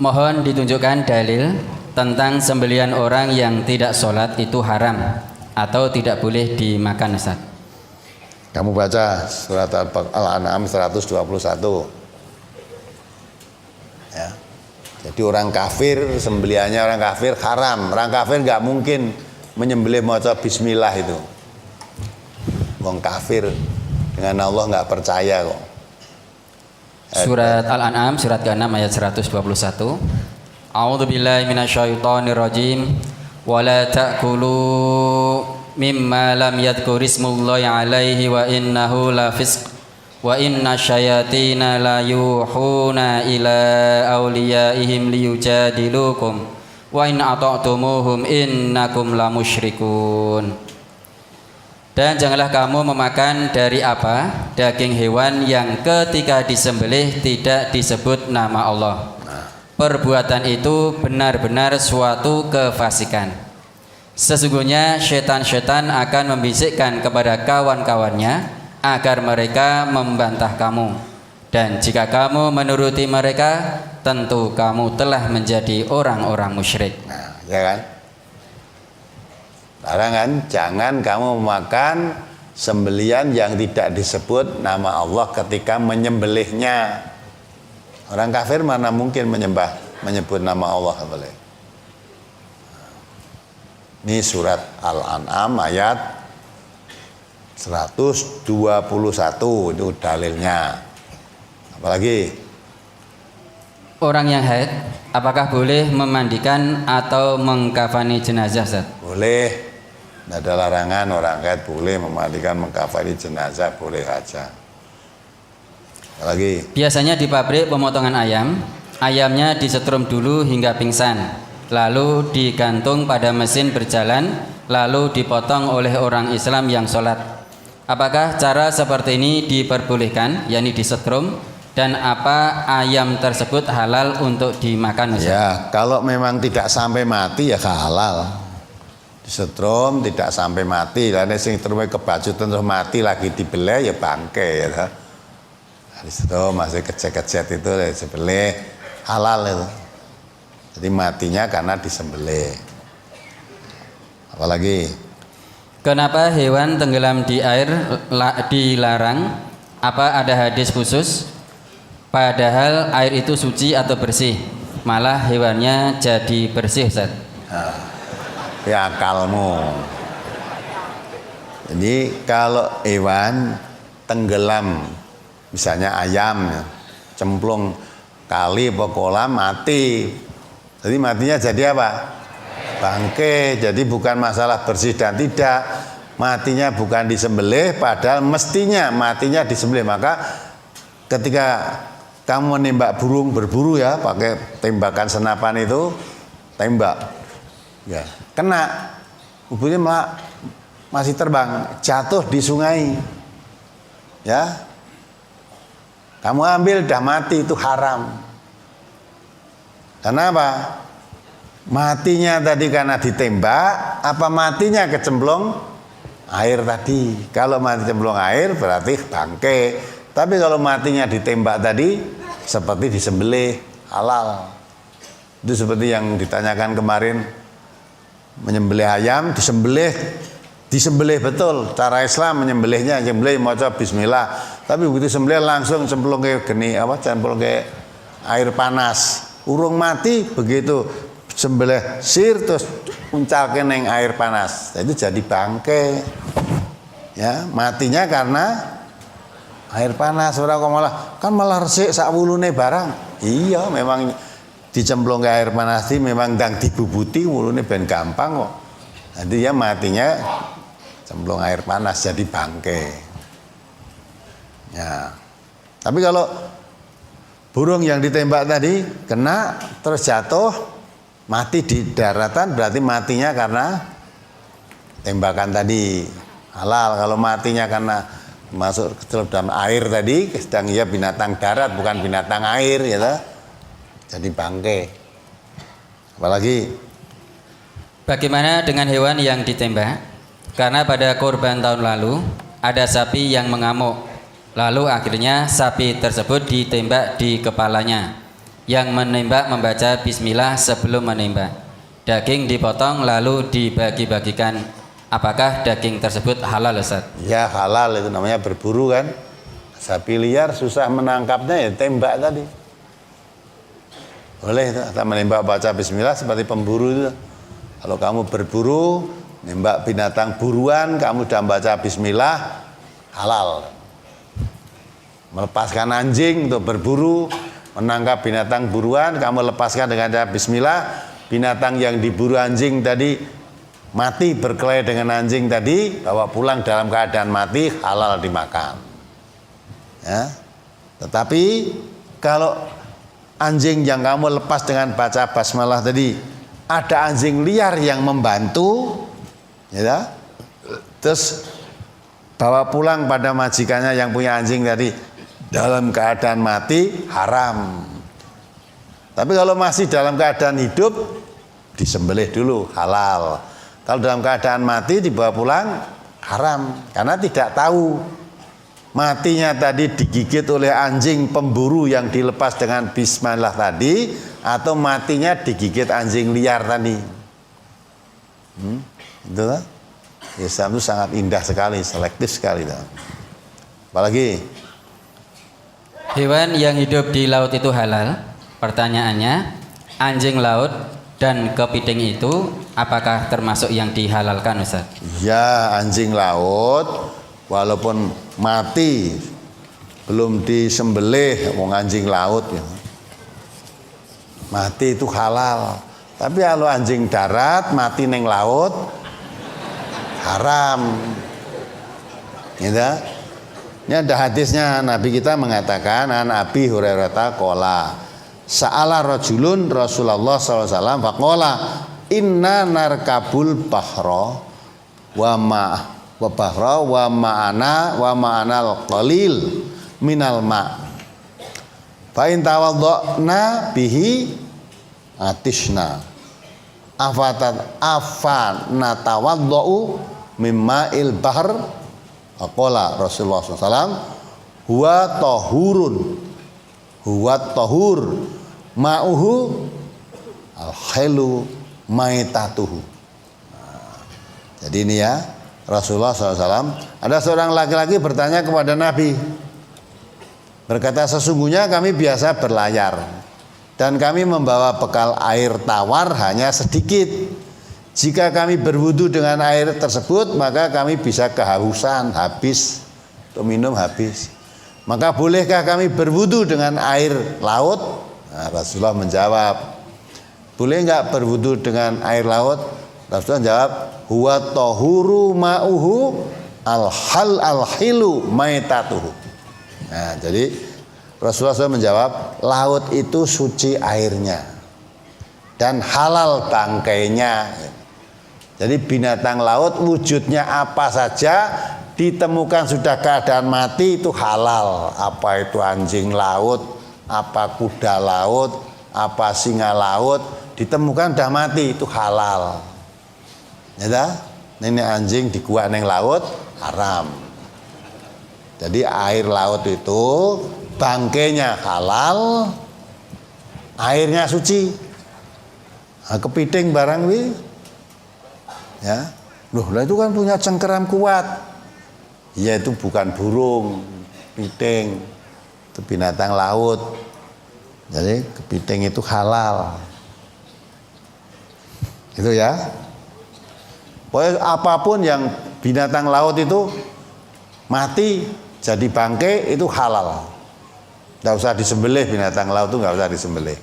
Mohon ditunjukkan dalil tentang sembelihan orang yang tidak sholat itu haram atau tidak boleh dimakan, Ustaz. Kamu baca surat Al-An'am 121. Ya. Jadi orang kafir, sembelihannya orang kafir haram. Orang kafir nggak mungkin menyembelih maca bismillah itu. Wong kafir dengan Allah nggak percaya kok. Surat Al-An'am surat ke-6 ayat 121. A'udzubillahi minasyaitonirrajim. Wala ta'kulu mimma lam yadhkurismullahi alaihi wa innahu lafisq wa inna syayatina la yuhuna ila awliyaihim liyujadilukum wa in ata'tumuhum innakum lamusyrikun. Dan janganlah kamu memakan dari apa? Daging hewan yang ketika disembelih tidak disebut nama Allah. Perbuatan itu benar-benar suatu kefasikan. Sesungguhnya setan-setan akan membisikkan kepada kawan-kawannya agar mereka membantah kamu. Dan jika kamu menuruti mereka, tentu kamu telah menjadi orang-orang musyrik. Nah, ya kan? Larangan, jangan kamu memakan sembelian yang tidak disebut nama Allah ketika menyembelihnya. Orang kafir mana mungkin menyebut nama Allah boleh. Ini surat Al-An'am ayat 121 itu dalilnya. Apalagi orang yang haid apakah boleh memandikan atau mengkafani jenazah, Ustaz? Boleh. Tidak ada larangan, orang haid boleh memandikan, mengkafani jenazah, boleh saja. Lagi. Biasanya di pabrik pemotongan ayam, ayamnya disetrum dulu hingga pingsan, lalu digantung pada mesin berjalan, lalu dipotong oleh orang Islam yang sholat. Apakah cara seperti ini diperbolehkan, yakni disetrum, dan apa ayam tersebut halal untuk dimakan, Ustaz? Ya, kalau memang tidak sampai mati ya halal. Disetrum tidak sampai mati, lainnya sing terus kebacutan terus mati lagi dibeleh ya bangke ya. Disetrum masih kecet-kecet itu disembelih halal itu. Jadi matinya karena disembelih. Apalagi? Kenapa hewan tenggelam di air dilarang? Apa ada hadis khusus? Padahal air itu suci atau bersih, malah hewannya jadi bersih, Ustaz. Ya akalmu. Jadi kalau hewan tenggelam, misalnya ayam cemplung kali atau kolam mati, jadi matinya jadi apa? Bangke. Jadi bukan masalah bersih dan tidak, matinya bukan disembelih, padahal mestinya matinya disembelih. Maka ketika kamu menembak burung berburu ya, pakai tembakan senapan itu, tembak, ya kena, ubunnya masih terbang, jatuh di sungai, ya, kamu ambil dah mati, itu haram. Kenapa? Matinya tadi karena ditembak, apa matinya kecemplung air tadi? Kalau mati cemplung air berarti bangke. Tapi kalau matinya ditembak tadi seperti disembelih, halal. Itu seperti yang ditanyakan kemarin, menyembelih ayam, disembelih betul. Cara Islam menyembelihnya, menyembelih maca bismillah. Tapi begitu sembelih langsung cemplung ke geni cemplung ke air panas. Urung mati begitu sembelih sir terus uncalke neng air panas. Itu jadi bangke. Ya, matinya karena air panas. Ora kok malah resik sak wulune barang. Iya, memang dicemplung ke air panas sih memang ndang dibubuti wulune ben gampang kok. Nanti ya matinya cemplung air panas jadi bangke. Ya. Tapi kalau burung yang ditembak tadi kena terus jatuh mati di daratan berarti matinya karena tembakan tadi halal. Kalau matinya karena masuk ke dalam air tadi, sedang ia binatang darat bukan binatang air ya toh. Jadi bangke. Apalagi? Bagaimana dengan hewan yang ditembak? Karena pada kurban tahun lalu ada sapi yang mengamuk, lalu akhirnya sapi tersebut ditembak di kepalanya. Yang menembak membaca bismillah sebelum menembak. Daging dipotong lalu dibagi-bagikan. Apakah daging tersebut halal, Ustaz? Ya halal, itu namanya berburu kan. Sapi liar susah menangkapnya, ya tembak tadi. Boleh itu, kita menembak baca bismillah seperti pemburu itu. Kalau kamu berburu, nembak binatang buruan, kamu sudah baca bismillah, halal. Melepaskan anjing untuk berburu, menangkap binatang buruan, kamu lepaskan dengan cara bismillah, binatang yang diburu anjing tadi mati berkelahi dengan anjing tadi, bawa pulang dalam keadaan mati, halal dimakan. Ya. Tetapi kalau anjing yang kamu lepas dengan baca basmalah tadi, ada anjing liar yang membantu, ya, terus bawa pulang pada majikannya yang punya anjing tadi dalam keadaan mati, haram. Tapi kalau masih dalam keadaan hidup, disembelih dulu, halal. Kalau dalam keadaan mati dibawa pulang, haram, karena tidak tahu matinya tadi digigit oleh anjing pemburu yang dilepas dengan bismillah tadi, atau matinya digigit anjing liar tadi. Itu kan? Islam itu sangat indah sekali, selektif sekali. Apalagi Hewan yang hidup di laut itu halal? Pertanyaannya, anjing laut dan kepiting itu apakah termasuk yang dihalalkan, Ustaz? ya, anjing laut walaupun mati belum disembelih, wong anjing laut ya, mati itu halal. Tapi kalau anjing darat mati neng laut, haram. Gitu. Ini ada hadisnya, Nabi kita mengatakan, an Abi Hurairah qala sa'ala rajulun Rasulullah sallallahu alaihi wasallam faqala inna narkabul bahra wa ma'anal qalil minal ma' fa in tawaddana bihi atishna afana tawaddau mimma'il bahr. Aqala Rasulullah SAW huwa tahur ma'uhu al-hilu maitatuhu. Jadi ini ya, Rasulullah SAW, ada seorang laki-laki bertanya kepada Nabi, berkata, sesungguhnya kami biasa berlayar dan kami membawa bekal air tawar hanya sedikit. Jika kami berwudu dengan air tersebut, maka kami bisa kehausan, habis, untuk minum habis. Maka bolehkah kami berwudu dengan air laut? Nah, Rasulullah menjawab, boleh enggak berwudu dengan air laut? Rasulullah menjawab, huwa tahuru ma'uhu al-hilu maitatuhu. Nah, jadi Rasulullah SAW menjawab, laut itu suci airnya dan halal bangkainya. Jadi binatang laut wujudnya apa saja, ditemukan sudah keadaan mati itu halal. Apa itu anjing laut, apa kuda laut, apa singa laut, ditemukan sudah mati itu halal. Ya, ini anjing dikuak neng laut haram. Jadi air laut itu bangkainya halal, airnya suci. Nah, kepiting barang wi. Ya, loh, itu kan punya cengkeram kuat. Ya, itu bukan burung, kepiting, itu binatang laut. Jadi kepiting itu halal. Itu ya. Pokoknya apapun yang binatang laut itu mati jadi bangkai itu halal. Nggak usah disembelih, binatang laut itu nggak usah disembelih.